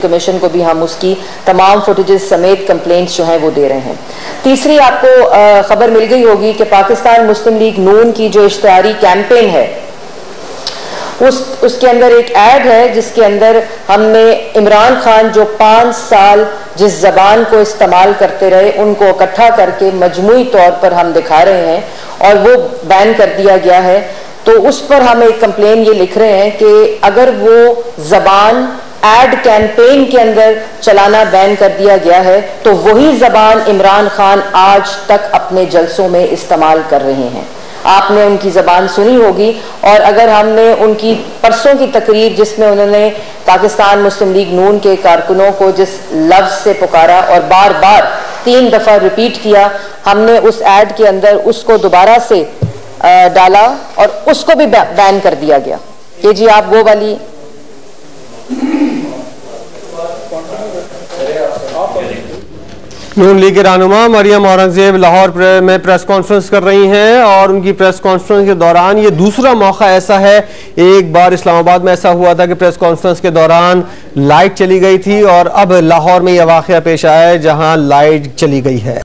Commission को भी हम उसकी तमाम फुटेजेस समेत कंप्लेंट्स जो हैं वो दे रहे हैं। तीसरी आपको खबर मिल गई होगी कि पाकिस्तान मुस्लिम लीग नून की जो इश्तिहारी कैंपेन है उसके अंदर एक ऐड है जिसके अंदर हमने इमरान खान जो 5 साल जिस जबान को इस्तेमाल करते रहे उनको इकट्ठा करके मजमूई तौर पर हम दिखा रहे हैं और वो बैन कर दिया गया है। तो उस पर हम एक कंप्लेन ये लिख रहे हैं कि अगर वो जबान एड कैंपेन के अंदर चलाना बैन कर दिया गया है तो वही जबान इमरान खान आज तक अपने जलसों में इस्तेमाल कर रहे हैं। आपने उनकी ज़बान सुनी होगी और अगर हमने उनकी परसों की तकरीर जिसमें उन्होंने पाकिस्तान मुस्लिम लीग नून के कारकुनों को जिस लफ्ज़ से पुकारा और बार बार 3 दफ़ा रिपीट किया, हमने उस ऐड के अंदर उसको दोबारा से डाला और उसको भी बैन कर दिया गया। ये जी आप वो वाली नून लीग के रहनुमा मरियम औरंगजेब लाहौर में प्रेस कॉन्फ्रेंस कर रही हैं और उनकी प्रेस कॉन्फ्रेंस के दौरान ये दूसरा मौका ऐसा है, एक बार इस्लामाबाद में ऐसा हुआ था कि प्रेस कॉन्फ्रेंस के दौरान लाइट चली गई थी और अब लाहौर में यह वाक़या पेश आया है जहां लाइट चली गई है।